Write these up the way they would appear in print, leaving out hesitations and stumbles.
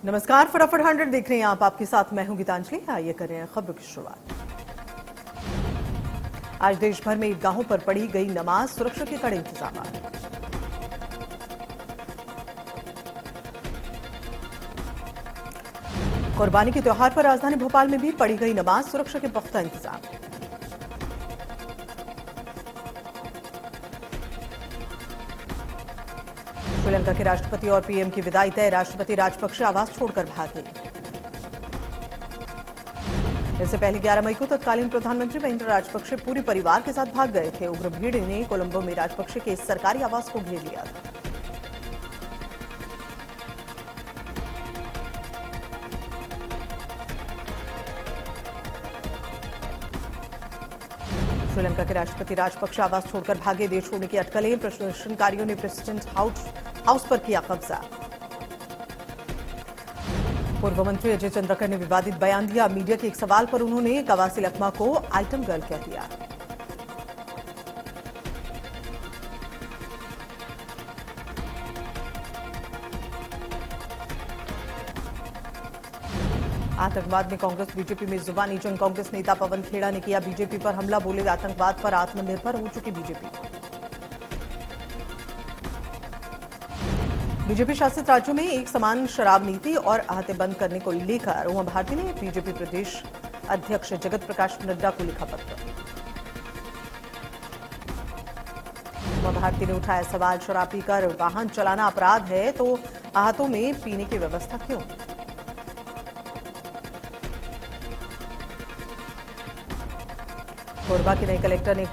नमस्कार, फटाफट 100 देख रहे हैं आप। आपके साथ मैं हूं गीतांजलि। आइए करें खबरों की शुरुआत। आज देश भर में ईदगाहों पर पढ़ी गई नमाज, सुरक्षा के कड़े इंतजाम। कुर्बानी के त्योहार पर राजधानी भोपाल में भी पढ़ी गई नमाज, सुरक्षा के पुख्ता इंतजाम। श्रीलंका के राष्ट्रपति और पीएम की विदाई तय, राष्ट्रपति राजपक्षे आवास छोड़कर भागे। इससे पहले 11 मई को तत्कालीन प्रधानमंत्री महिंद्र राजपक्षे पूरे परिवार के साथ भाग गए थे। उग्र भीड़ ने कोलंबो में राजपक्षे के सरकारी आवास को घेर लिया था। श्रीलंका के राष्ट्रपति राजपक्षे आवास छोड़कर भागे। देश छोड़ने की अटकलें, प्रदर्शनकारियों ने प्रेसिडेंट हाउस पर किया कब्जा। पूर्व मंत्री अजय चंद्रकर ने विवादित बयान दिया। मीडिया के एक सवाल पर उन्होंने कवासी लखमा को आइटम गर्ल कह दिया। आतंकवाद में कांग्रेस बीजेपी में जुबानी जंग, कांग्रेस नेता पवन खेड़ा ने किया बीजेपी पर हमला। बोले, आतंकवाद पर आत्मनिर्भर हो चुकी बीजेपी शासित राज्यों में एक समान शराब नीति और आहते बंद करने को लेकर उमा भारती ने बीजेपी प्रदेश अध्यक्ष जगत प्रकाश नड्डा को लिखा पत्र। उमा भारती ने उठाया सवाल, शराब पीकर वाहन चलाना अपराध है तो आहतों में पीने की व्यवस्था क्यों? कोरबा के नए कलेक्टर ने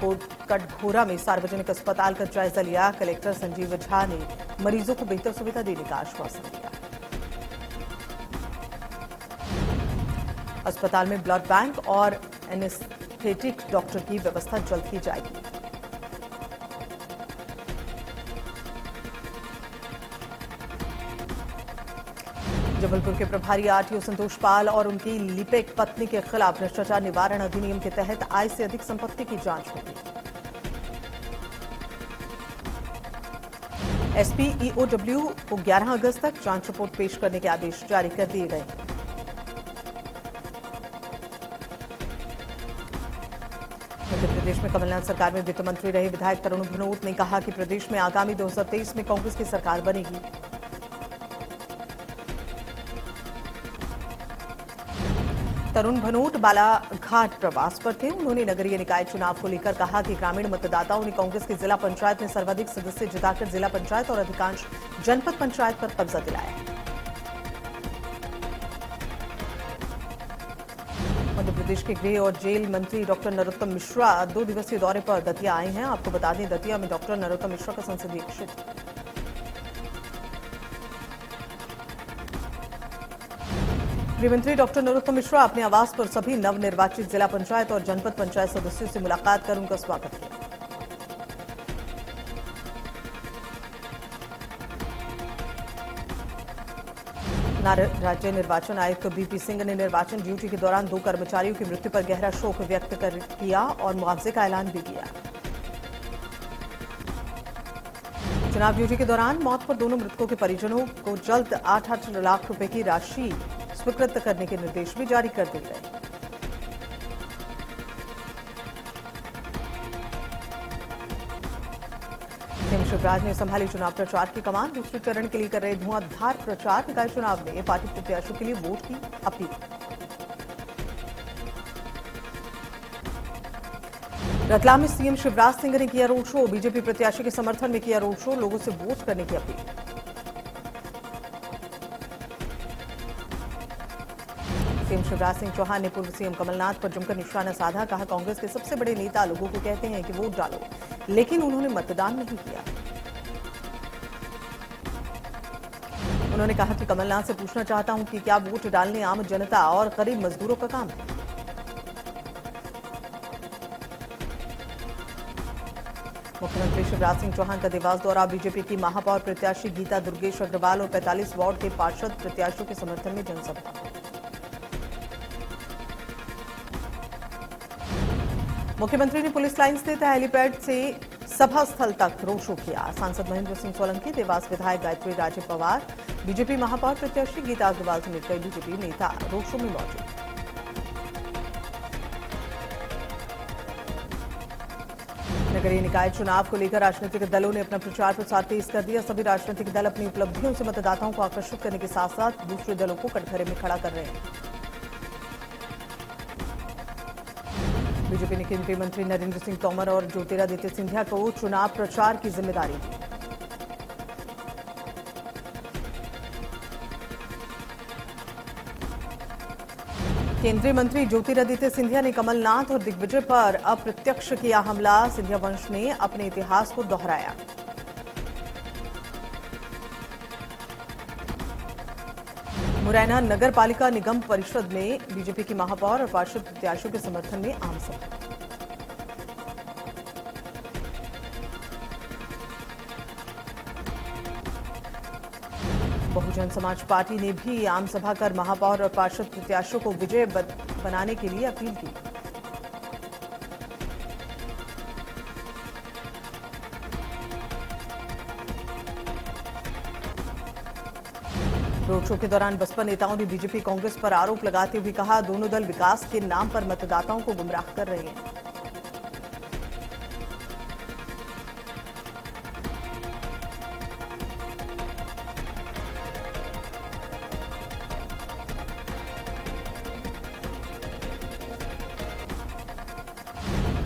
कटघोरा में सार्वजनिक अस्पताल का जायजा लिया। कलेक्टर संजीव झा ने मरीजों को बेहतर सुविधा देने का आश्वासन दिया। अस्पताल में ब्लड बैंक और एनेस्थेटिक डॉक्टर की व्यवस्था जल्द की जाएगी। जबलपुर के प्रभारी आरटीओ संतोष पाल और उनकी लिपिक पत्नी के खिलाफ भ्रष्टाचार निवारण अधिनियम के तहत आय से अधिक संपत्ति की जांच होगी। एसपी ईओडब्ल्यू को 11 अगस्त तक जांच रिपोर्ट पेश करने के आदेश जारी कर दिए गए। मध्य प्रदेश में कमलनाथ सरकार में वित्त मंत्री रहे विधायक तरुण भनोट ने कहा कि प्रदेश में आगामी 2023 में कांग्रेस की सरकार बनेगी। तरुण भनोट बालाघाट प्रवास पर थे। उन्होंने नगरीय निकाय चुनाव को लेकर कहा कि ग्रामीण मतदाताओं ने कांग्रेस की जिला पंचायत में सर्वाधिक सदस्य जिताकर जिला पंचायत और अधिकांश जनपद पंचायत पर कब्जा दिलाया। मध्य प्रदेश के गृह और जेल मंत्री डॉक्टर नरोत्तम मिश्रा 2 दिवसीय दौरे पर दतिया आए हैं। आपको बता दें, दतिया में डॉक्टर नरोत्तम मिश्रा का संसदीय क्षेत्र। गृहमंत्री डॉक्टर नरोत्तम मिश्रा अपने आवास पर सभी नवनिर्वाचित जिला पंचायत और जनपद पंचायत सदस्यों से मुलाकात कर उनका स्वागत किया। राज्य निर्वाचन आयुक्त बीपी सिंह ने निर्वाचन ड्यूटी के दौरान 2 कर्मचारियों की मृत्यु पर गहरा शोक व्यक्त किया और मुआवजे का ऐलान भी किया। चुनाव ड्यूटी के दौरान मौत पर दोनों मृतकों के परिजनों को जल्द 8-8 लाख रुपए की राशि स्वीकृत करने के निर्देश भी जारी कर दिए गए। सीएम शिवराज ने संभाली चुनाव प्रचार की कमान। दूसरे चरण के लिए कर रहे धुआंधार प्रचार। निकाय चुनाव में पार्टी प्रत्याशियों के लिए वोट की अपील। रतलाम में सीएम शिवराज सिंह ने किया रोड शो। बीजेपी प्रत्याशी के समर्थन में किया रोड शो। लोगों से वोट करने की अपील। सीएम शिवराज सिंह चौहान ने पूर्व सीएम कमलनाथ पर जमकर निशाना साधा। कहा, कांग्रेस के सबसे बड़े नेता लोगों को कहते हैं कि वोट डालो, लेकिन उन्होंने मतदान नहीं किया। उन्होंने कहा कि कमलनाथ से पूछना चाहता हूं कि क्या वोट डालने आम जनता और गरीब मजदूरों का काम है? मुख्यमंत्री शिवराज सिंह चौहान का देवास दौरा। बीजेपी की महापौर प्रत्याशी गीता दुर्गेश अग्रवाल और 45 वार्ड के पार्षद प्रत्याशियों के समर्थन में जनसभा। मुख्यमंत्री ने पुलिस लाइन स्थित हेलीपैड से सभा स्थल तक रोड शो किया। सांसद महेंद्र सिंह सोलंकी, देवास विधायक गायत्री राजे पवार, बीजेपी महापौर प्रत्याशी गीता अग्रवाल समेत कई बीजेपी नेता रोड शो में मौजूद। नगरीय निकाय चुनाव को लेकर राजनीतिक दलों ने अपना प्रचार प्रसार तेज कर दिया। सभी राजनीतिक दल अपनी उपलब्धियों से मतदाताओं को आकर्षित करने के साथ साथ दूसरे दलों को कटघरे में खड़ा कर रहे हैं। बीजेपी ने केंद्रीय मंत्री नरेंद्र सिंह तोमर और ज्योतिरादित्य सिंधिया को चुनाव प्रचार की जिम्मेदारी दी। केंद्रीय मंत्री ज्योतिरादित्य सिंधिया ने कमलनाथ और दिग्विजय पर अप्रत्यक्ष किया हमला। सिंधिया वंश ने अपने इतिहास को दोहराया। मुरैना नगर पालिका निगम परिषद में बीजेपी की महापौर और पार्षद प्रत्याशियों के समर्थन में आम सभा। बहुजन समाज पार्टी ने भी आम सभा कर महापौर और पार्षद प्रत्याशियों को विजय बनाने के लिए अपील की। रोड शो के दौरान बसपा नेताओं ने बीजेपी कांग्रेस पर आरोप लगाते हुए कहा, दोनों दल विकास के नाम पर मतदाताओं को गुमराह कर रहे हैं।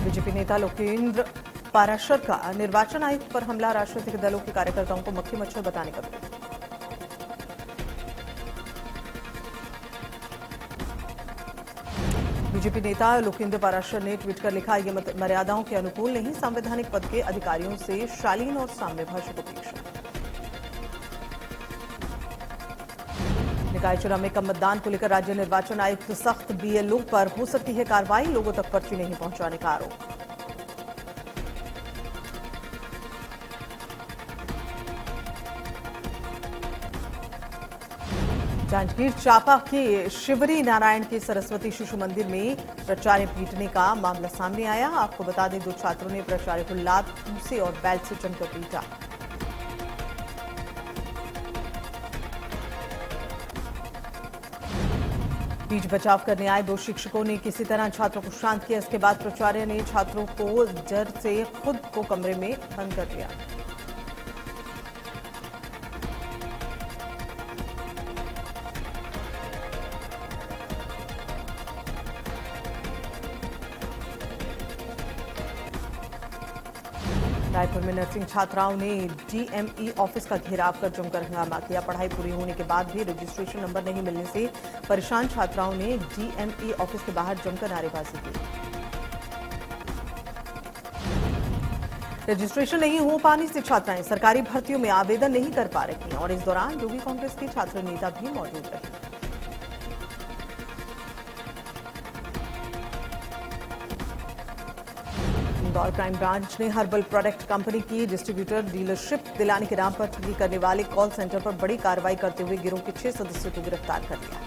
बीजेपी नेता लोकेंद्र पाराशर का निर्वाचन आयुक्त पर हमला। राजनीतिक दलों के कार्यकर्ताओं को मक्खी मच्छर बताने का दोष। बीजेपी नेता लोकेंद्र पाराशर ने ट्वीट कर लिखा, ये मर्यादाओं के अनुकूल नहीं, संवैधानिक पद के अधिकारियों से शालीन और साम्य भाषा को पेश। निकाय चुनाव में कम मतदान को लेकर राज्य निर्वाचन आयुक्त सख्त, बीएलओ पर हो सकती है कार्रवाई। लोगों तक पर्ची नहीं पहुंचाने का आरोप। जांजगीर चांपा के शिवरी नारायण के सरस्वती शिशु मंदिर में प्राचार्य पीटने का मामला सामने आया। आपको बता दें, 2 छात्रों ने प्राचार्य को लात, पूसे और बेल्ट से जमकर पीटा। बीच बचाव करने आए 2 शिक्षकों ने किसी तरह छात्रों को शांत किया। इसके बाद प्राचार्य ने छात्रों को जड़ से खुद को कमरे में बंद कर दिया। रायपुर में नर्सिंग छात्राओं ने डीएमई ऑफिस का घेराव कर जमकर हंगामा किया। पढ़ाई पूरी होने के बाद भी रजिस्ट्रेशन नंबर नहीं मिलने से परेशान छात्राओं ने डीएमई ऑफिस के बाहर जमकर नारेबाजी की। रजिस्ट्रेशन नहीं हो पाने से छात्राएं सरकारी भर्तियों में आवेदन नहीं कर पा रही और इस दौरान योगी कांग्रेस के छात्र नेता भी मौजूद रहे। इंदौर क्राइम ब्रांच ने हर्बल प्रोडक्ट कंपनी की डिस्ट्रीब्यूटर डीलरशिप दिलाने के नाम पर ठगी करने वाले कॉल सेंटर पर बड़ी कार्रवाई करते हुए गिरोह के 6 सदस्यों को गिरफ्तार कर लिया।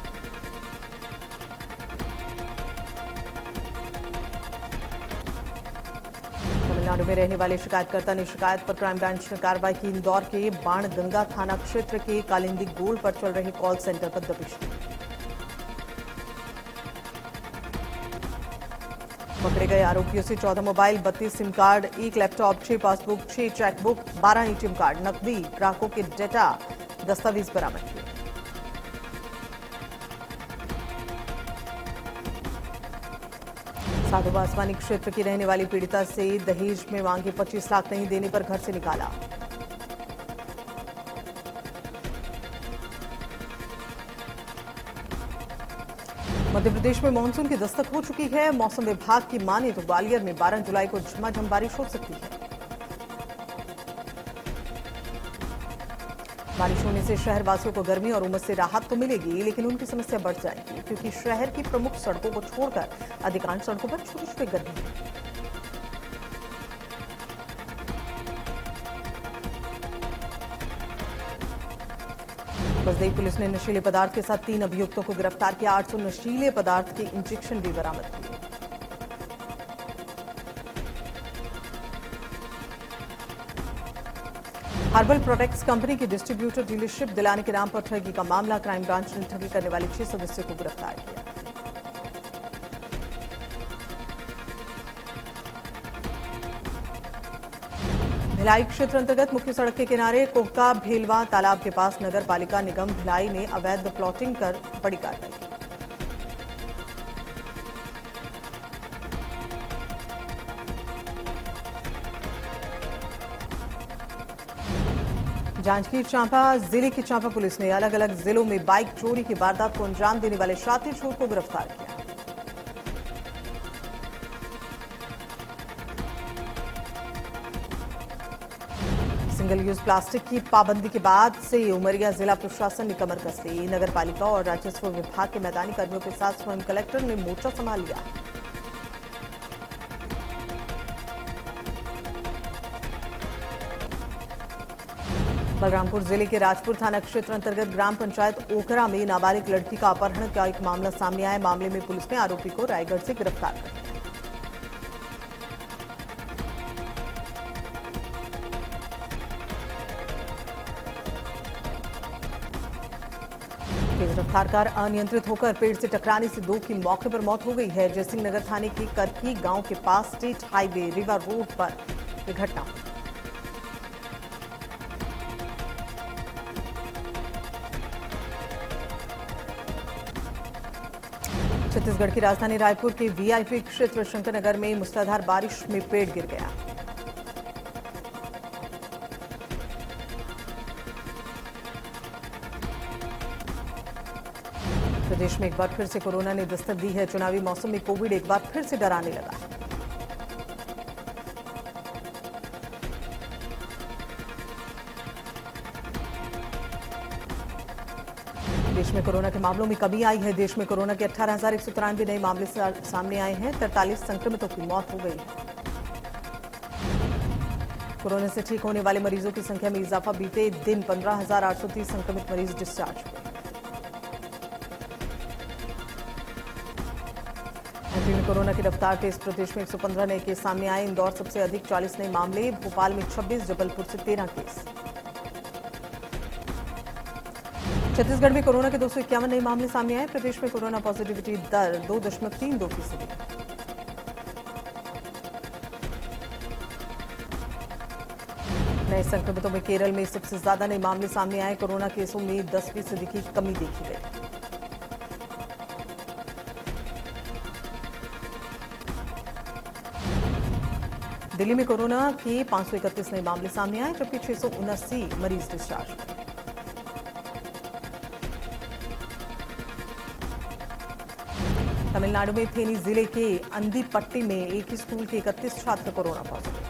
तमिलनाडु में रहने वाले शिकायतकर्ता ने शिकायत पर क्राइम ब्रांच ने कार्रवाई की। इंदौर के बाणगंगा थाना क्षेत्र के कालिंदी गोल पर चल रहे कॉल सेंटर पर दबिश दी। पकड़े गए आरोपियों से 14 mobile, 32 SIM card, 1 laptop, 6 passbook, 6 chequebook, 12 ATM card, नकदी, ग्राहकों के डेटा, दस्तावेज बरामद किए। साधु बासवानी क्षेत्र की रहने वाली पीड़िता से दहेज में मांगे 25 लाख नहीं देने पर घर से निकाला। मध्य प्रदेश में मानसून की दस्तक हो चुकी है। मौसम विभाग की माने तो ग्वालियर में 12 जुलाई को झमाझम बारिश हो सकती है। बारिश होने से शहरवासियों को गर्मी और उमस से राहत तो मिलेगी, लेकिन उनकी समस्या बढ़ जाएगी, क्योंकि शहर की प्रमुख सड़कों को छोड़कर अधिकांश सड़कों पर छोटे छोटे गड्ढे हैं। बसदेई पुलिस ने नशीले पदार्थ के साथ 3 अभियुक्तों को गिरफ्तार किया। 800 नशीले पदार्थ के इंजेक्शन भी बरामद किए। हर्बल प्रोडक्ट्स कंपनी की डिस्ट्रीब्यूटर डीलरशिप दिलाने के नाम पर ठगी का मामला। क्राइम ब्रांच ने ठगी करने वाले 6 सदस्यों को गिरफ्तार किया। भिलाई क्षेत्र अंतर्गत मुख्य सड़क के किनारे कोहका भेलवा तालाब के पास नगर पालिका निगम भिलाई ने अवैध प्लॉटिंग कर बड़ी कार्रवाई की। जांजगीर चांपा जिले की चांपा पुलिस ने अलग अलग जिलों में बाइक चोरी की वारदात को अंजाम देने वाले शातिर चोर को गिरफ्तार किया। सिंगल यूज प्लास्टिक की पाबंदी के बाद से उमरिया जिला प्रशासन ने कमर कस ली। नगर पालिका और राजस्व विभाग के मैदानी कर्मियों के साथ स्वयं कलेक्टर ने मोर्चा संभाल लिया। बलरामपुर जिले के राजपुर थाना क्षेत्र अंतर्गत ग्राम पंचायत ओकरा में नाबालिग लड़की का अपहरण का एक मामला सामने आया। मामले में पुलिस ने आरोपी को रायगढ़ से गिरफ्तार कर लिया। तेज रफ्तार कार अनियंत्रित होकर पेड़ से टकराने से 2 की मौके पर मौत हो गई है। जयसिंह नगर थाने के करकी गांव के पास स्टेट हाईवे रिवर रोड पर यह घटना हुई। छत्तीसगढ़ की राजधानी रायपुर के वीआईपी क्षेत्र शंकरनगर में मूसलाधार बारिश में पेड़ गिर गया। प्रदेश में एक बार फिर से कोरोना ने दस्तक दी है। चुनावी मौसम में कोविड एक बार फिर से डराने लगा है। देश में कोरोना के मामलों में कमी आई है। देश में कोरोना के 18,193 नए मामले सामने आए हैं। 43 संक्रमितों की मौत हो गई है। कोरोना से ठीक होने वाले मरीजों की संख्या में इजाफा। बीते दिन 15,830 संक्रमित मरीज डिस्चार्ज हुए। यूपी में कोरोना की रफ्तार तेज। प्रदेश में 115 नए केस सामने आए। इंदौर सबसे अधिक 40 नए मामले। भोपाल में 26, जबलपुर से 13 केस। छत्तीसगढ़ में कोरोना के 251 नए मामले सामने आए। प्रदेश में कोरोना पॉजिटिविटी दर 2.32%। नए संक्रमितों में केरल में सबसे ज्यादा नए मामले सामने आए। कोरोना केसों में 10% की कमी देखी गई। दिल्ली में कोरोना के 531 नए मामले सामने आए, जबकि 679 मरीज डिस्चार्ज हुए। तमिलनाडु में थेनी जिले के अंदीपट्टी में एक ही स्कूल के 31 छात्र कोरोना पॉजिटिव।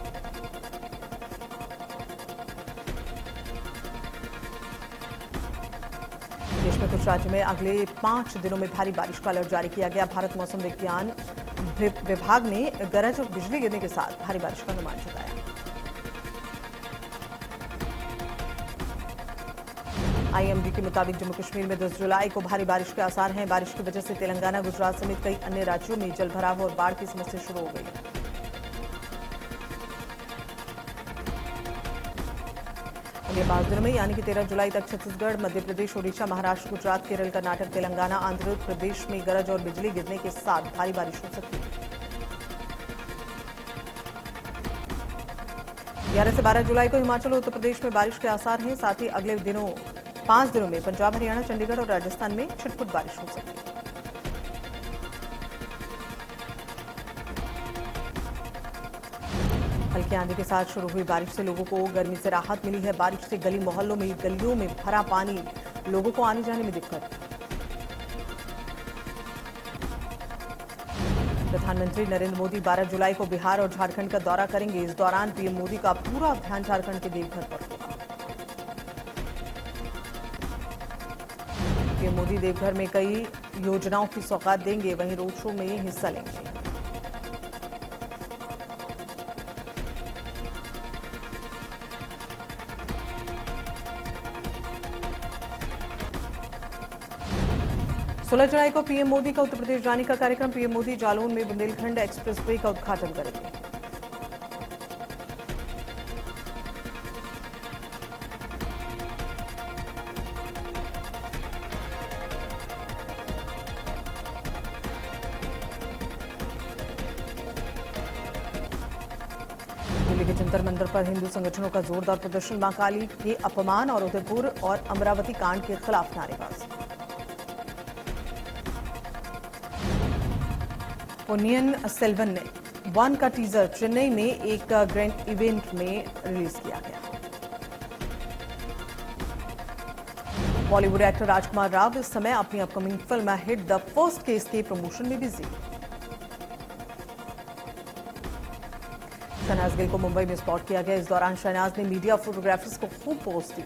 देश में कुछ राज्यों में अगले 5 दिनों में भारी बारिश का अलर्ट जारी किया गया। भारत मौसम विज्ञान विभाग ने गरज और बिजली गिरने के साथ भारी बारिश का अनुमान जताया। आईएमडी के मुताबिक जम्मू कश्मीर में 10 जुलाई को भारी बारिश के आसार हैं। बारिश की वजह से तेलंगाना, गुजरात समेत कई अन्य राज्यों में जलभराव और बाढ़ की समस्या शुरू हो गई। अगले 5 दिनों में यानी कि 13 जुलाई तक छत्तीसगढ़, मध्य प्रदेश, ओडिशा, महाराष्ट्र, गुजरात, केरल, कर्नाटक, तेलंगाना, आंध्र प्रदेश में गरज और बिजली गिरने के साथ भारी बारिश हो सकती है। 11 से 12 जुलाई को हिमाचल और उत्तर प्रदेश में बारिश के आसार हैं। साथ ही अगले 5 दिनों में पंजाब, हरियाणा, चंडीगढ़ और राजस्थान में छिटपुट बारिश हो सकती है। हल्की आंधी के साथ शुरू हुई बारिश से लोगों को गर्मी से राहत मिली है। बारिश से गलियों में भरा पानी, लोगों को आने जाने में दिक्कत। प्रधानमंत्री नरेंद्र मोदी 12 जुलाई को बिहार और झारखंड का दौरा करेंगे। इस दौरान पीएम मोदी का पूरा ध्यान झारखंड के देवघर पर होगा। पीएम मोदी देवघर में कई योजनाओं की सौगात देंगे, वहीं रोड शो में हिस्सा लेंगे। सोलह जुलाई को पीएम मोदी का उत्तर प्रदेश जाने का कार्यक्रम। पीएम मोदी जालौन में बुंदेलखंड एक्सप्रेसवे का उद्घाटन करेंगे। जंतर मंतर पर हिंदू संगठनों का जोरदार प्रदर्शन, मां काली के अपमान और उदयपुर और अमरावती कांड के खिलाफ नारेबाजी। पोन्नियन सेल्वन ने 1 का टीजर चेन्नई में एक ग्रैंड इवेंट में रिलीज किया गया। बॉलीवुड एक्टर राजकुमार राव इस समय अपनी upcoming film hit the first case के प्रमोशन में बिजी। शहनाज गिल को मुंबई में स्पॉट किया गया। इस दौरान शहनाज ने मीडिया फोटोग्राफर्स को खूब पोस्ट दी।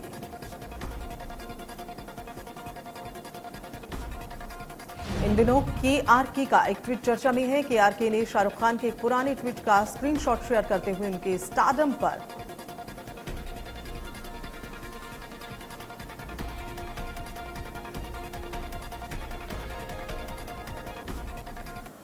इन दिनों केआरके का एक ट्वीट चर्चा में है। केआरके ने शाहरुख खान के एक पुराने ट्वीट का स्क्रीनशॉट शेयर करते हुए उनके स्टारडम पर